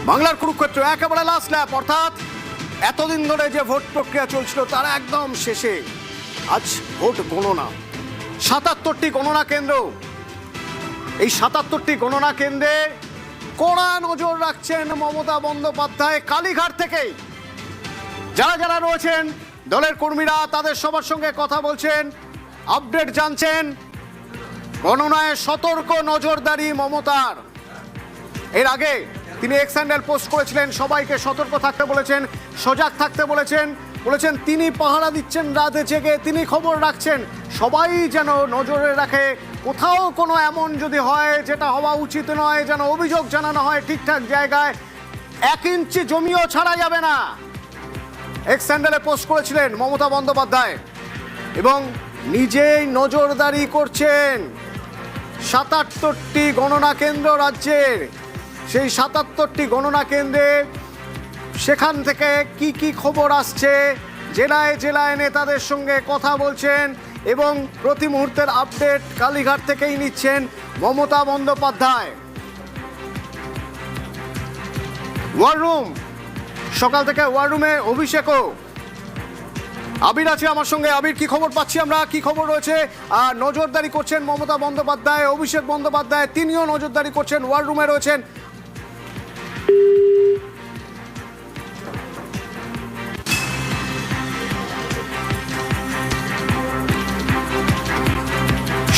বাংলার কুরুক্ষেত্র একেবারে লাস্ট ল্যাপ, অর্থাৎ এতদিন ধরে যে ভোট প্রক্রিয়া চলছিল তার একদম শেষে আজ ভোট গণনা। ৭৭টি গণনা কেন্দ্র। এই ৭৭টি গণনা কেন্দ্রে কড়া নজর রাখছেন মমতা বন্দ্যোপাধ্যায় কালীঘাট থেকেই। যারা যারা রয়েছেন দলের কর্মীরা তাদের সবার সঙ্গে কথা বলছেন, আপডেট জানছেন। গণনায় সতর্ক নজরদারি মমতার। এর আগে তিনি এক্স হ্যান্ডেল পোস্ট করেছিলেন, সবাইকে সতর্ক থাকতে বলেছেন, সজাগ থাকতে বলেছেন। তিনি পাহারা দিচ্ছেন রাতে জেগে, তিনি খবর রাখছেন, সবাই যেন নজরে রাখে। কোথাও কোনো এমন যদি হয় যেটা হওয়া উচিত নয়, যেন অভিযোগ জানানো হয় ঠিকঠাক জায়গায়। 1 ইঞ্চি জমিও ছাড়া যাবে না, এক্স হ্যান্ডেলে পোস্ট করেছিলেন মমতা বন্দ্যোপাধ্যায়। এবং নিজেই নজরদারি করছেন ৭৭টি গণনা কেন্দ্র রাজ্যের। সেই ৭৭টি গণনা কেন্দ্রে সেখান থেকে কি কি খবর আসছে, জেলায় জেলায় নেতাদের সঙ্গে কথা বলছেন এবং প্রতি মুহূর্তের আপডেট কালীঘাট থেকেই নিচ্ছেন মমতা বন্দ্যোপাধ্যায়। ওয়ার রুম, সকাল থেকে ওয়ার রুমে অভিষেকও। আবির আছে আমার সঙ্গে। আবির, কি খবর পাচ্ছি আমরা, কি খবর রয়েছে? আর নজরদারি করছেন মমতা বন্দ্যোপাধ্যায়, অভিষেক বন্দ্যোপাধ্যায় তিনিও নজরদারি করছেন, ওয়ার রুমে রয়েছেন।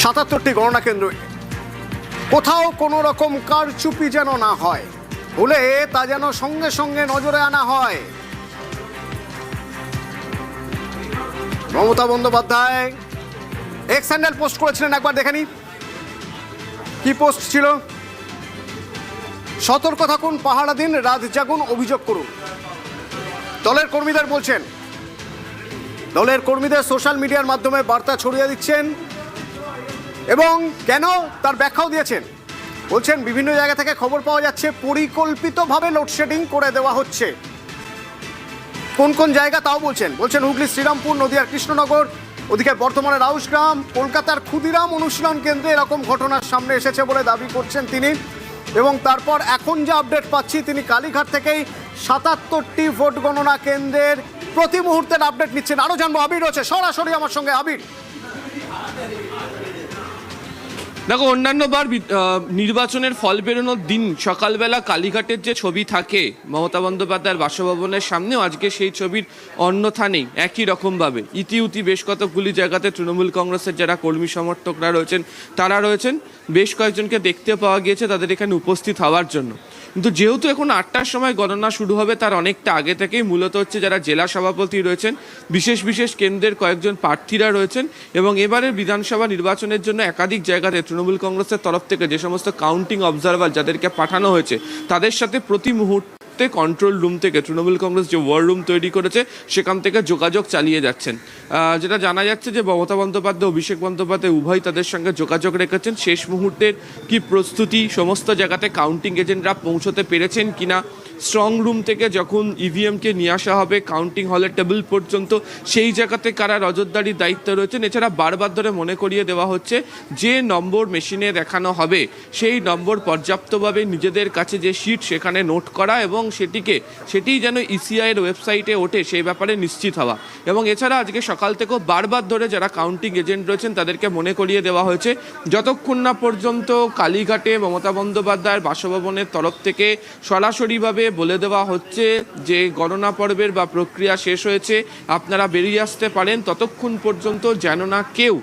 ৭৭টি গণনা কেন্দ্র, কোথাও কোনো রকম কারচুপি যেন না হয়, হলে তা যেন সঙ্গে সঙ্গে নজরে আনা হয়। Mamata Bandyopadhyay x handle post করেছিলেন, একবার দেখে নি কি পোস্ট ছিল। সতর্ক থাকুন, পাহারা দিন, রাত জাগুন, অভিযোগ করুন। দলের কর্মীদের বলছেন, দলের কর্মীদের সোশ্যাল মিডিয়ার মাধ্যমে বার্তা ছড়িয়ে দিচ্ছেন এবং কেন তার ব্যাখ্যাও দিয়েছেন। বলছেন বিভিন্ন জায়গা থেকে খবর পাওয়া যাচ্ছে পরিকল্পিতভাবে লোডশেডিং করে দেওয়া হচ্ছে। কোন কোন জায়গা তাও বলছেন। হুগলি শ্রীরামপুর, নদিয়ার কৃষ্ণনগর, ওদিকে বর্ধমানের রাউসগ্রাম, কলকাতার ক্ষুদিরাম অনুশীলন কেন্দ্রে এরকম ঘটনার সামনে এসেছে বলে দাবি করছেন তিনি। এবং তারপর এখন যে আপডেট পাচ্ছি, তিনি কালীঘাট থেকেই ৭৭টি ভোট গণনা কেন্দ্রের প্রতি মুহূর্তের আপডেট নিচ্ছেন। আরও জানবো, আবির রয়েছে সরাসরি আমার সঙ্গে। আবির, দেখো, অন্যান্যবার নির্বাচনের ফল বেরোনোর দিন সকালবেলা কালীঘাটের যে ছবি থাকে মমতা বন্দ্যোপাধ্যায়ের বাসভবনের সামনেও আজকে সেই ছবির অন্যথা নেই। একই রকমভাবে ইতিউতি বেশ কতগুলি জায়গাতে তৃণমূল কংগ্রেসের যারা কর্মী সমর্থকরা রয়েছেন তারা রয়েছেন, বেশ কয়েকজনকে দেখতে পাওয়া গিয়েছে তাদের এখানে উপস্থিত হওয়ার জন্য। কিন্তু যেহেতু এখন ৮টার সময় গণনা শুরু হবে, তার অনেকটা আগে থেকেই মূলত হচ্ছে যারা জেলা সভাপতি রয়েছেন, বিশেষ বিশেষ কেন্দ্রের কয়েকজন প্রার্থীরা রয়েছেন এবং এবারের বিধানসভা নির্বাচনের জন্য একাধিক জায়গাতে তৃণমূল কংগ্রেসের তরফ থেকে যে সমস্ত কাউন্টিং অবজারভার যাদেরকে পাঠানো হয়েছে তাদের সাথে প্রতি মুহূর্তে কন্ট্রোল রুম থেকে তৃণমূল কংগ্রেস যে ওয়ার রুম তৈরি করেছে সেখান থেকে যোগাযোগ চালিয়ে যাচ্ছেন। যেটা জানা যাচ্ছে যে মমতা বন্দ্যোপাধ্যায়, অভিষেক বন্দ্যোপাধ্যায় উভয় তাদের সঙ্গে যোগাযোগ রেখেছেন। শেষ মুহূর্তের কি প্রস্তুতি, সমস্ত জায়গাতে কাউন্টিং এজেন্টরা পৌঁছতে পেরেছেন কিনা, স্ট্রং রুম থেকে যখন ইভিএমকে নিয়ে আসা হবে কাউন্টিং হলের টেবিল পর্যন্ত সেই জায়গাতে কারা নজরদারির দায়িত্ব রয়েছেন। এছাড়া বারবার ধরে মনে করিয়ে দেওয়া হচ্ছে যে নম্বর মেশিনে দেখানো হবে সেই নম্বর পর্যাপ্তভাবে নিজেদের কাছে যে শিট সেখানে নোট করা এবং সেটি যেন ইসিআইয়ের ওয়েবসাইটে ওঠে সেই ব্যাপারে নিশ্চিত হওয়া। এবং এছাড়া আজকে সকাল থেকেও বারবার ধরে যারা কাউন্টিং এজেন্ট রয়েছেন তাদেরকে মনে করিয়ে দেওয়া হয়েছে যতক্ষণ না পর্যন্ত কালীঘাটে মমতা বন্দ্যোপাধ্যায়ের বাসভবনের তরফ থেকে সরাসরিভাবে বলে দেওয়া হচ্ছে যে গণনা পর্বের বা প্রক্রিয়া শেষ হয়েছে, আপনারা বেরিয়ে আসতে পারেন, ততক্ষণ পর্যন্ত যেন না কেউ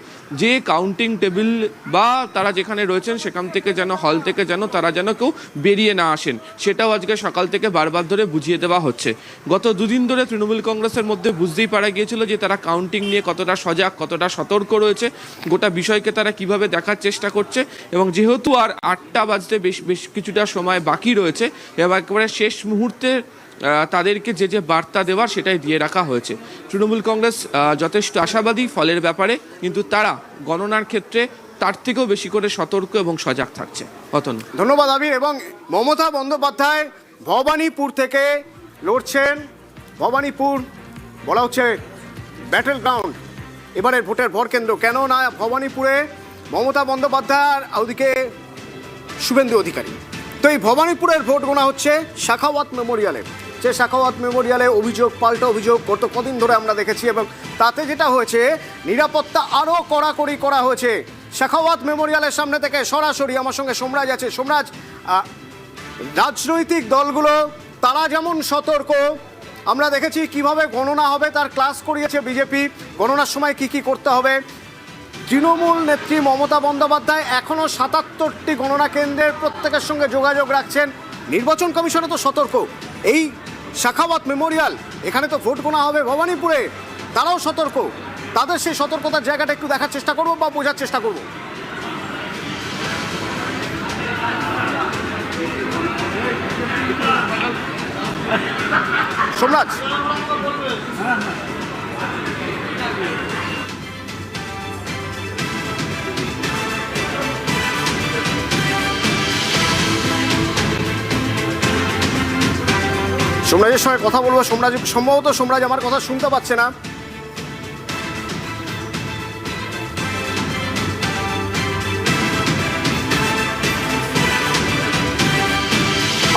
যে কাউন্টিং টেবিল বা তারা যেখানে রয়েছেন সেখান থেকে যেন হল থেকে তারা যেন কেউ বেরিয়ে না আসেন, সেটাও আজকে সকাল থেকে বারবার ধরে বুঝিয়ে দেওয়া হচ্ছে। গত দুদিন ধরে তৃণমূল কংগ্রেসের মধ্যে বুঝতেই পারা গিয়েছিল যে তারা কাউন্টিং নিয়ে কতটা সজাগ, কতটা সতর্ক রয়েছে, গোটা বিষয়কে তারা কিভাবে দেখার চেষ্টা করছে। এবং যেহেতু আর ৮টা বাজতে বেশ কিছুটা সময় বাকি রয়েছে, এবং একেবারে শেষ মুহূর্তে তাদেরকে যে বার্তা দেওয়ার সেটাই দিয়ে রাখা হয়েছে। তৃণমূল কংগ্রেস যথেষ্ট আশাবাদী ফলের ব্যাপারে, কিন্তু তারা গণনার ক্ষেত্রে তার থেকেও বেশি করে সতর্ক এবং সজাগ থাকছে। ধন্যবাদ আবির। এবং মমতা বন্দ্যোপাধ্যায় ভবানীপুর থেকে লড়ছেন। ভবানীপুর বলা হচ্ছে ব্যাটেল গ্রাউন্ড, এবারের ভোটের ভরকেন্দ্র। কেন না ভবানীপুরে মমতা বন্দ্যোপাধ্যায় আর ওদিকে শুভেন্দু অধিকারী তো এই ভবানীপুরের ভোট গোনা হচ্ছে শাখাওয়াত মেমোরিয়ালে। যে শাখাওয়াত মেমোরিয়ালে অভিযোগ পাল্টা অভিযোগ গত কদিন ধরে আমরা দেখেছি, এবং তাতে যেটা হয়েছে নিরাপত্তা আরও কড়াকড়ি করা হয়েছে। শাখাওয়াত মেমোরিয়ালের সামনে থেকে সরাসরি আমার সঙ্গে সোমরাজ আছে। সোমরাজ, রাজনৈতিক দলগুলো তারা যেমন সতর্ক, আমরা দেখেছি কিভাবে গণনা হবে তার ক্লাস করিয়েছে বিজেপি, গণনার সময় কি কি করতে হবে। তৃণমূল নেত্রী মমতা বন্দ্যোপাধ্যায় এখনও ৭৭টি গণনা কেন্দ্রের প্রত্যেকের সঙ্গে যোগাযোগ রাখছেন। নির্বাচন কমিশনও তো সতর্ক। এই শাখাওয়াত মেমোরিয়াল, এখানে তো ভোট গোনা হবে ভবানীপুরে, তারাও সতর্ক। তাদের সেই সতর্কতার জায়গাটা একটু দেখার চেষ্টা করব বা বোঝার চেষ্টা করব। সোমরাজ, সোমরাজের সঙ্গে কথা বলবো। সম্ভবত সোমরাজ আমার কথা শুনতে পাচ্ছে না।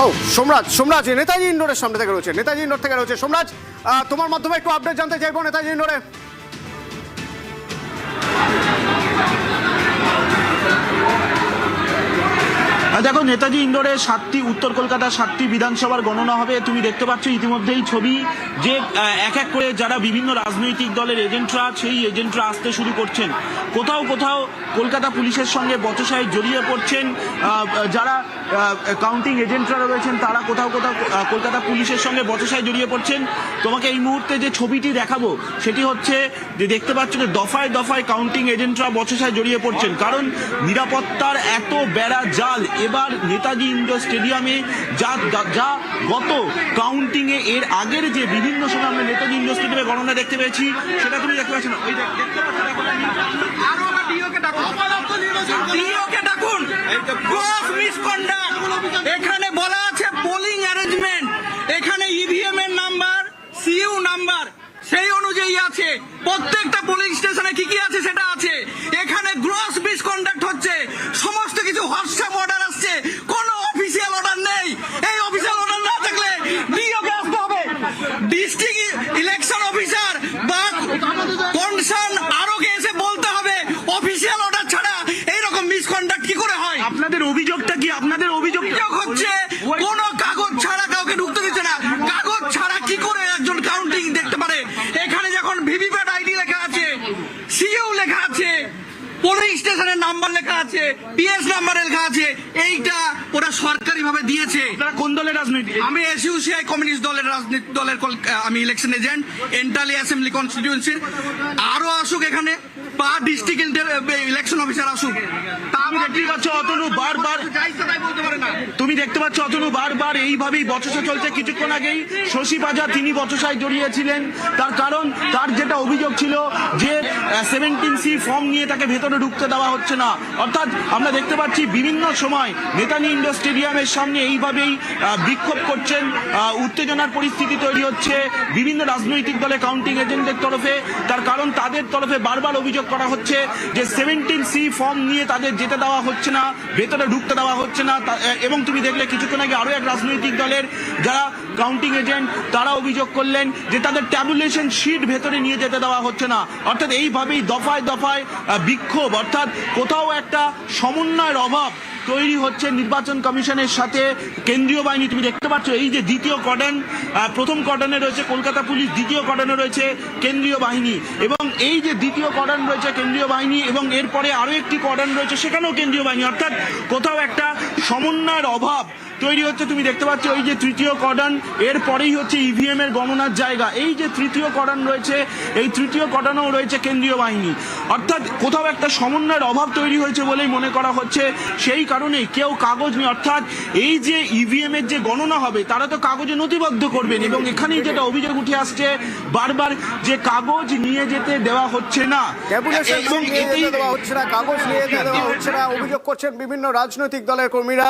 ও সোমরাজ নেতাজি ইন্ডোরের সামনে থেকে রয়েছে, নেতাজি ইন্ডোর থেকে রয়েছে। সোমরাজ, তোমার মাধ্যমে একটু আপডেট জানতে চাইবো নেতাজি ইন্ডোরে। দেখো, নেতাজি ইন্ডোরে 7টি উত্তর কলকাতা 7টি বিধানসভার গণনা হবে। তুমি দেখতে পাচ্ছ ইতিমধ্যেই ছবি যে এক এক করে যারা বিভিন্ন রাজনৈতিক দলের এজেন্টরা, সেই এজেন্টরা আসতে শুরু করছেন। কোথাও কোথাও কলকাতা পুলিশের সঙ্গে বচসায় জড়িয়ে পড়ছেন যারা কাউন্টিং এজেন্টরা রয়েছেন, তারা কোথাও কোথাও কলকাতা পুলিশের সঙ্গে বচসায় জড়িয়ে পড়ছেন। তোমাকে এই মুহূর্তে যে ছবিটি দেখাবো সেটি হচ্ছে যে দেখতে পাচ্ছ যে দফায় দফায় কাউন্টিং এজেন্টরা বচসায় জড়িয়ে পড়ছেন, কারণ নিরাপত্তার এত বেড়া জাল এবার নেতাজি ইন্ডোর স্টেডিয়ামে যা গত কাউন্টিং এর আগের যে বিভিন্ন সময় আমরা নেতাজি ইন্ডোর স্টেডিয়ামে গণনা দেখতে পেয়েছি, সেটা তুমি দেখতে পাচ্ছ না। ওই দেখতে পাচ্ছ, এখানে বলা আছে পোলিং অ্যারেঞ্জমেন্ট, এখানে ইভিএম এর নাম্বার, সিইউ নাম্বার সেই অনুযায়ী আছে। প্রত্যেকটা পোলিং স্টেশনে কি কি আছে সেটা আছে। এখানে গ্রস মিসকন্ডাক্ট হচ্ছে, সমস্ত কিছু হোয়াটসঅ্যাপ অর্ডার আসছে, কোনো অফিসিয়াল অর্ডার নেই। এই অফিসিয়াল অর্ডার না থাকলে ডিওকে আসতে হবে। ডিস্ট্রিক্ট ইলেকশন অফিসার বা কনসার্ন আরোকে এসে বলতে হবে অফিসিয়াল অর্ডার ছাড়া এইরকম মিসকন্ডাক্ট কি করে হয়। আপনাদের অভিযোগটা কি? আপনাদের অভিযোগ হচ্ছে কোনো কাগজ ছাড়া কাউকে ঢুকতে দিচ্ছে না। কাগজ ছাড়া কি করে একজন কাউন্টিং দেখতে পারে? এখানে যখন ভিভিপ্যাট আইডি লেখা আছে, সিইউ লেখা আছে, পোলিং স্টেশনের নাম্বার লেখা আছে, পিএস নাম্বার লেখা আছে, এইটা ওরা সরকারি ভাবে দিয়েছে। আপনারা কোন দলের রাজনীতি? আমি এসইউসিআই কমিউনিস্ট দলের রাজনীতি দলের আমি ইলেকশন এজেন্ট, এন্টালি অ্যাসেম্বলি কনস্টিটিউয়েন্সির। আরো আসুক এখানে পার ডিস্ট্রিক্ট ইলেকশন অফিসার আসুক। তুমি দেখতেই পাচ্ছ অতনু বারবার, তুমি দেখতে পাচ্ছ অতনু বারবার এইভাবেই বচসা চলছে। কিছুক্ষণ আগেই শশী পাজা তিনি বচসায় জড়িয়েছিলেন, তার কারণ তার যেটা অভিযোগ ছিল যে 17C ফর্ম নিয়ে তাকে ভেতরে ঢুকতে দেওয়া হচ্ছে না। অর্থাৎ আমরা দেখতে পাচ্ছি বিভিন্ন সময় নেতাজি ইন্ডোর স্টেডিয়ামের সামনে এইভাবেই বিক্ষোভ করছেন, উত্তেজনার পরিস্থিতি তৈরি হচ্ছে বিভিন্ন রাজনৈতিক দলে কাউন্টিং এজেন্টদের তরফে। তার কারণ তাদের তরফে বারবার অভিযোগ করা হচ্ছে যে 17C ফর্ম নিয়ে তাদের যেতে দেওয়া হচ্ছে না, ভেতরে ঢুকতে দেওয়া হচ্ছে না। এবং তুমি দেখলে কিছুক্ষণ আগে আরো এক রাজনৈতিক দলের যারা কাউন্টিং এজেন্ট তারা অভিযোগ করলেন যে তাদের ট্যাবুলেশন শিট ভেতরে নিয়ে যেতে দেওয়া হচ্ছে না। অর্থাৎ এইভাবেই দফায় দফায় বিক্ষোভ, অর্থাৎ কোথাও একটা সমন্বয়ের অভাব তৈরি হচ্ছে নির্বাচন কমিশনের সাথে কেন্দ্রীয় বাহিনী। তুমি দেখতে পাচ্ছ এই যে দ্বিতীয় কর্ডন, প্রথম কর্ডনে রয়েছে কলকাতা পুলিশ, দ্বিতীয় কর্ডনে রয়েছে কেন্দ্রীয় বাহিনী, এবং এই যে দ্বিতীয় কর্ডন রয়েছে কেন্দ্রীয় বাহিনী এবং এরপরে আরো একটি কর্ডন রয়েছে সেখানেও কেন্দ্রীয় বাহিনী। অর্থাৎ কোথাও একটা সমন্বয়ের অভাব তৈরি হচ্ছে। তুমি দেখতে পাচ্ছ এই যে তৃতীয় কর্ডন, এরপরেই হচ্ছে ইভিএম এর গণনার জায়গা। এই যে তৃতীয় কর্ডন রয়েছে, এই তৃতীয় কর্ডনেও রয়েছে কেন্দ্রীয় বাহিনী। অর্থাৎ কোথাও একটা সমন্বয়ের অভাব তৈরি হয়েছে বলেই মনে করা হচ্ছে। সেই কারণে কেউ কাগজ নিয়ে, অর্থাৎ এই যে ইভিএম এর যে গণনা হবে তারা তো কাগজে নথিবদ্ধ করবেন, এবং এখানেই যেটা অভিযোগ উঠে আসছে বারবার যে কাগজ নিয়ে যেতে দেওয়া হচ্ছে না, কাগজ নিয়ে যেতে দেওয়া হচ্ছে না, অভিযোগ করছেন বিভিন্ন রাজনৈতিক দলের কর্মীরা।